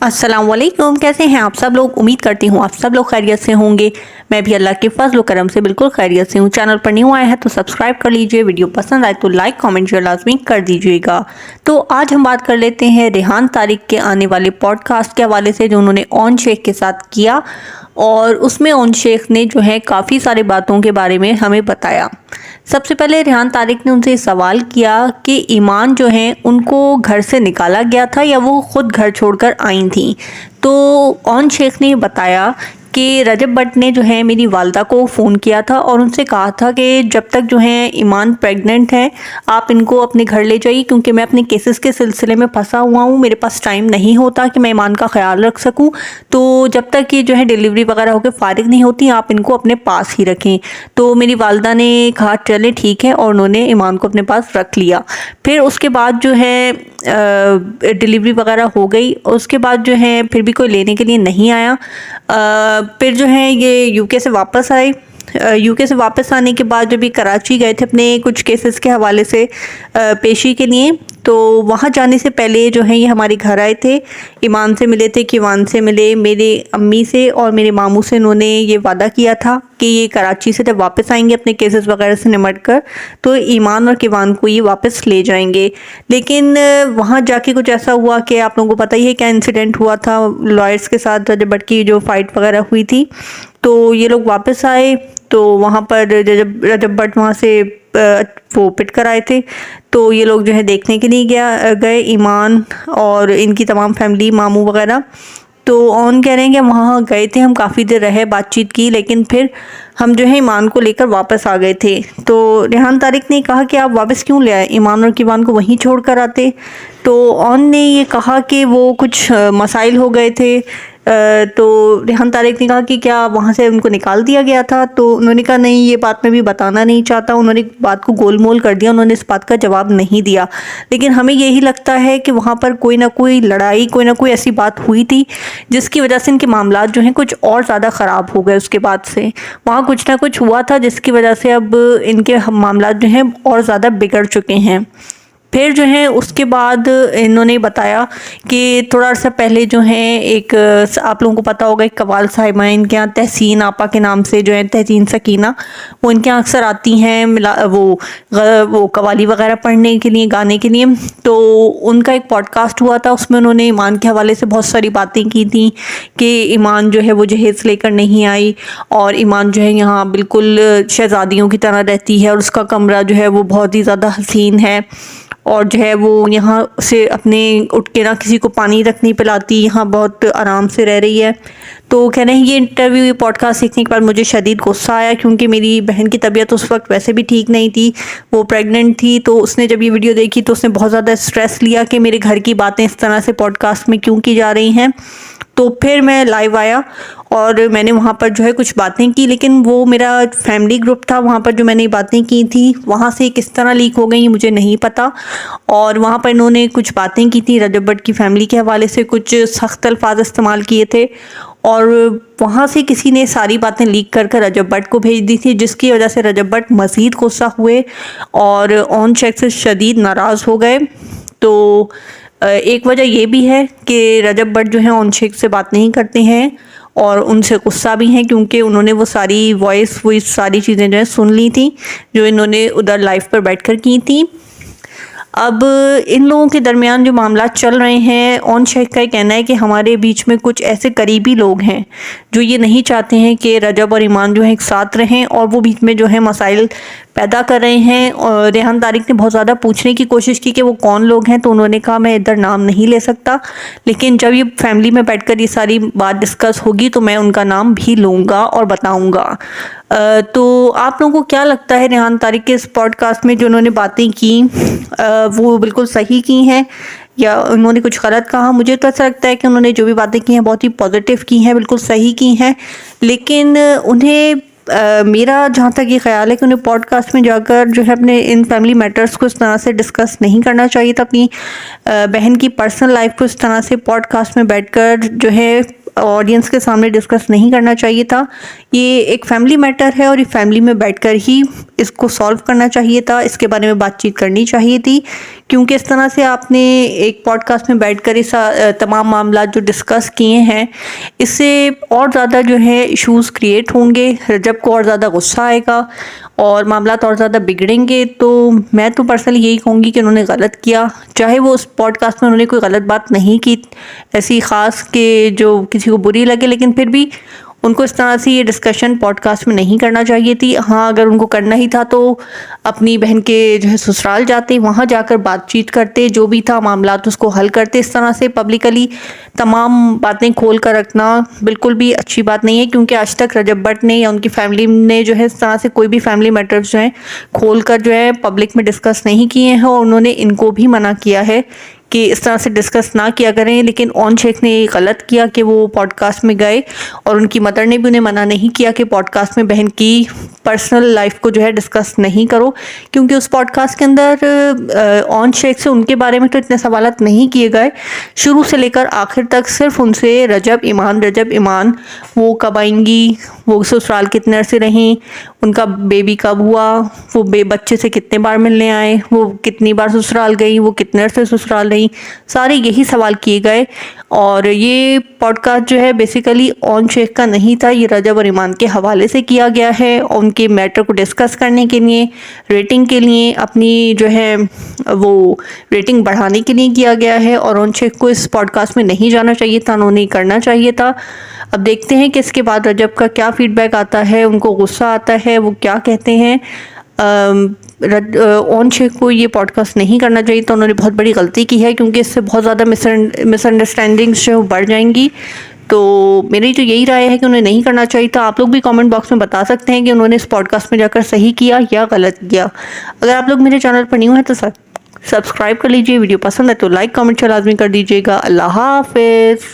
अस्सलाम वालेकुम। कैसे हैं आप सब लोग? उम्मीद करती हूँ आप सब लोग खैरियत से होंगे। मैं भी अल्लाह के फजल व करम से बिल्कुल खैरियत से हूँ। चैनल पर न्यू आए हैं तो सब्सक्राइब कर लीजिए, वीडियो पसंद आए तो लाइक कमेंट शेयर लाजमी कर दीजिएगा। तो आज हम बात कर लेते हैं रेहान तारिक के आने वाले पॉडकास्ट के हवाले से जो उन्होंने ओन शेख के साथ किया, और उसमें ओन शेख ने जो है काफ़ी सारी बातों के बारे में हमें बताया। सबसे पहले रेहान तारिक ने उनसे सवाल किया कि ईमान जो है उनको घर से निकाला गया था या वो खुद घर छोड़कर आई थी। तो ओन शेख ने बताया कि रजब भट्ट ने जो है मेरी वालदा को फ़ोन किया था और उनसे कहा था कि जब तक जो है ईमान प्रेग्नेंट है आप इनको अपने घर ले जाइए, क्योंकि मैं अपने केसेस के सिलसिले में फंसा हुआ हूँ, मेरे पास टाइम नहीं होता कि मैं ईमान का ख्याल रख सकूँ। तो जब तक ये जो है डिलीवरी वगैरह होकर फारिग नहीं होती आप इनको अपने पास ही रखें। तो मेरी वालदा ने कहा चले ठीक है, और उन्होंने ईमान को अपने पास रख लिया। फिर उसके बाद जो है डिलीवरी वगैरह हो गई। उसके बाद जो है फिर भी कोई लेने के लिए नहीं आया। फिर जो है ये यूके से वापस आए। यूके से वापस आने के बाद जब ये कराची गए थे अपने कुछ केसेस के हवाले से पेशी के लिए, तो वहाँ जाने से पहले जो है ये हमारे घर आए थे, ईमान से मिले थे, किवान से मिले, मेरे अम्मी से और मेरे मामू से। इन्होंने ये वादा किया था कि ये कराची से जब वापस आएंगे अपने केसेस वगैरह से निमट कर तो ईमान और किवान को ये वापस ले जाएंगे। लेकिन वहाँ जाके कुछ ऐसा हुआ कि आप लोगों को पता ही है क्या इंसिडेंट हुआ था लॉयर्स के साथ, रजब भट्ट की जो फाइट वगैरह हुई थी। तो ये लोग वापस आए तो वहाँ पर रजब भट्ट वहाँ से वो पिट कर आए थे। तो ये लोग जो है देखने के लिए गए ईमान और इनकी तमाम फैमिली, मामू वगैरह। तो ऑन कह रहे हैं कि वहाँ गए थे, हम काफ़ी देर रहे, बातचीत की, लेकिन फिर हम जो है ईमान को लेकर वापस आ गए थे। तो रेहान तारिक ने कहा कि आप वापस क्यों ले आए, ईमान और किवान को वहीं छोड़ कर आते। तो ऑन ने ये कहा कि वो कुछ मसाइल हो गए थे। तो रेहान तारिक ने कहा कि क्या वहाँ से उनको निकाल दिया गया था। तो उन्होंने कहा नहीं, ये बात मैं भी बताना नहीं चाहता। उन्होंने बात को गोलमोल कर दिया, उन्होंने इस बात का जवाब नहीं दिया। लेकिन हमें यही लगता है कि वहाँ पर कोई ना कोई लड़ाई, कोई ना कोई ऐसी बात हुई थी जिसकी वजह से इनके मामलात जो हैं कुछ और ज़्यादा ख़राब हो गए। उसके बाद से वहाँ कुछ ना कुछ हुआ था जिसकी वजह से अब इनके मामलात जो हैं और ज़्यादा बिगड़ चुके हैं। फिर जो है उसके बाद इन्होंने बताया कि थोड़ा अर्सा पहले जो है एक, आप लोगों को पता होगा, एक कवाल साहिबा है इनके यहाँ, तहसीन आपा के नाम से जो है, तहसीन सकीना, वो इनके यहाँ अक्सर आती हैं वो कवाली वगैरह पढ़ने के लिए, गाने के लिए। तो उनका एक पॉडकास्ट हुआ था, उसमें उन्होंने ईमान के हवाले से बहुत सारी बातें की थी कि ईमान जो है वो जहेज़ लेकर नहीं आई और ईमान जो है यहाँ बिल्कुल शहज़ादियों की तरह रहती है और उसका कमरा जो है वो बहुत ही ज़्यादा हसीन है, और जो है वो यहाँ से अपने उठ के ना किसी को पानी तक नहीं पिलाती, यहाँ बहुत आराम से रह रही है। तो कह रहे हैं ये इंटरव्यू, ये पॉडकास्ट देखने के बाद मुझे शदीद गुस्सा आया, क्योंकि मेरी बहन की तबीयत उस वक्त वैसे भी ठीक नहीं थी, वो प्रेग्नेंट थी। तो उसने जब ये वीडियो देखी तो उसने बहुत ज़्यादा स्ट्रेस लिया कि मेरे घर की बातें इस तरह से पॉडकास्ट में क्यों की जा रही हैं। तो फिर मैं लाइव आया और मैंने वहाँ पर जो है कुछ बातें की, लेकिन वो मेरा फैमिली ग्रुप था, वहाँ पर जो मैंने बातें की थी वहाँ से किस तरह लीक हो गई मुझे नहीं पता। और वहाँ पर इन्होंने कुछ बातें की थी रजब भट्ट की फैमिली के हवाले से, कुछ सख्त अल्फाज इस्तेमाल किए थे, और वहाँ से किसी ने सारी बातें लीक कर कर रजब भट्ट को भेज दी थी, जिसकी वजह से रजब भट्ट मज़ीद गुस्सा हुए और ओन शेख से शदीद नाराज़ हो गए। तो एक वजह ये भी है कि रजब भट्ट जो है ओन शेख से बात नहीं करते हैं और उनसे गुस्सा भी हैं, क्योंकि उन्होंने वो सारी चीज़ें जो है सुन ली थी जो इन्होंने उधर लाइव पर बैठकर की थी। अब इन लोगों के दरमियान जो मामला चल रहे हैं, ओन शेख का कहना है कि हमारे बीच में कुछ ऐसे करीबी लोग हैं जो ये नहीं चाहते हैं कि रजब और ईमान जो है एक साथ रहें, और वो बीच में जो है मसाइल पैदा कर रहे हैं। और रेहान तारिक ने बहुत ज़्यादा पूछने की कोशिश की कि वो कौन लोग हैं, तो उन्होंने कहा मैं इधर नाम नहीं ले सकता, लेकिन जब ये फैमिली में बैठकर ये सारी बात डिस्कस होगी तो मैं उनका नाम भी लूँगा और बताऊँगा। तो आप लोगों को क्या लगता है रेहान तारिक के इस पॉडकास्ट में जो उन्होंने बातें की वो बिल्कुल सही की हैं या उन्होंने कुछ गलत कहा? मुझे तो ऐसा लगता है कि उन्होंने जो भी बातें की हैं बहुत ही पॉजिटिव की हैं, बिल्कुल सही की हैं। लेकिन उन्हें मेरा जहाँ तक ये ख्याल है कि उन्हें पॉडकास्ट में जाकर जो है अपने इन फैमिली मैटर्स को इस तरह से डिस्कस नहीं करना चाहिए था, अपनी बहन की पर्सनल लाइफ को इस तरह से पॉडकास्ट में बैठकर जो है ऑडियंस के सामने डिस्कस नहीं करना चाहिए था। ये एक फैमिली मैटर है और ये फैमिली में बैठकर ही इसको सॉल्व करना चाहिए था, इसके बारे में बातचीत करनी चाहिए थी, کیونکہ اس طرح سے آپ نے ایک پوڈ کاسٹ میں بیٹھ کر اس تمام معاملات جو ڈسکس کیے ہیں، اس سے اور زیادہ جو ہے ایشوز کریٹ ہوں گے، رجب کو اور زیادہ غصہ آئے گا اور معاملات اور زیادہ بگڑیں گے. تو میں تو پرسنلی یہی کہوں گی کہ انہوں نے غلط کیا، چاہے وہ اس پوڈ کاسٹ میں انہوں نے کوئی غلط بات نہیں کی ایسی خاص کہ جو کسی کو بری لگے، لیکن پھر بھی ان کو اس طرح سے یہ ڈسکشن پوڈ کاسٹ میں نہیں کرنا چاہیے تھی. ہاں اگر ان کو کرنا ہی تھا تو اپنی بہن کے جو ہے سسرال جاتے، وہاں جا کر بات چیت کرتے، جو بھی تھا معاملات اس کو حل کرتے. اس طرح سے پبلکلی تمام باتیں کھول کر رکھنا بالکل بھی اچھی بات نہیں ہے، کیونکہ آج تک رجب بٹ نے یا ان کی فیملی نے جو ہے اس طرح سے کوئی بھی فیملی میٹرز جو ہیں کھول کر جو ہے پبلک میں ڈسکس نہیں کیے ہیں، اور انہوں نے ان کو بھی منع کیا ہے کہ اس طرح سے ڈسکس نہ کیا کریں. لیکن اون شیخ نے غلط کیا کہ وہ پوڈ کاسٹ میں گئے، اور ان کی مدر نے بھی انہیں منع نہیں کیا کہ پوڈ کاسٹ میں بہن کی پرسنل لائف کو جو ہے ڈسکس نہیں کرو، کیونکہ اس پوڈ کاسٹ کے اندر اون شیخ سے ان کے بارے میں تو اتنے سوالات نہیں کیے گئے، شروع سے لے کر آخر تک صرف ان سے رجب ایمان وہ کب آئیں گی، وہ سسرال کتنے عرصے رہیں، ان کا بیبی کب ہوا، وہ بچے سے کتنے بار ملنے آئے، وہ کتنی بار سسرال گئی، وہ کتنے عرصے سسرال رہیں، سارے یہی سوال کیے گئے. اور یہ پوڈ کاسٹ جو ہے بیسیکلی اون شیخ کا نہیں تھا، یہ رجب اور ایمان کے حوالے سے کیا گیا ہے، ان کے میٹر کو ڈسکس کرنے کے لیے، ریٹنگ کے لیے، اپنی جو ہے وہ ریٹنگ بڑھانے کے لیے کیا گیا ہے. اور اون شیخ کو اس پوڈ کاسٹ میں نہیں جانا چاہیے تھا، انہوں نے کرنا چاہیے تھا. اب دیکھتے ہیں کہ اس کے بعد رجب کا کیا فیڈ بیک آتا ہے، ان کو غصہ آتا ہے، وہ کیا کہتے ہیں. اون شیخ کو یہ پوڈ کاسٹ نہیں کرنا چاہیے، تو انہوں نے بہت بڑی غلطی کی ہے، کیونکہ اس سے بہت زیادہ مس انڈرسٹینڈنگس جو بڑھ جائیں گی. تو میری تو یہی رائے ہے کہ انہیں نہیں کرنا چاہیے تھا. آپ لوگ بھی کامنٹ باکس میں بتا سکتے ہیں کہ انہوں نے اس پوڈ کاسٹ میں جا کر صحیح کیا یا غلط کیا. اگر آپ لوگ میرے چینل پر نیو ہیں تو سبسکرائب کر لیجئے، ویڈیو پسند ہے تو لائک کامنٹ لازمی کر دیجیے گا. اللہ حافظ.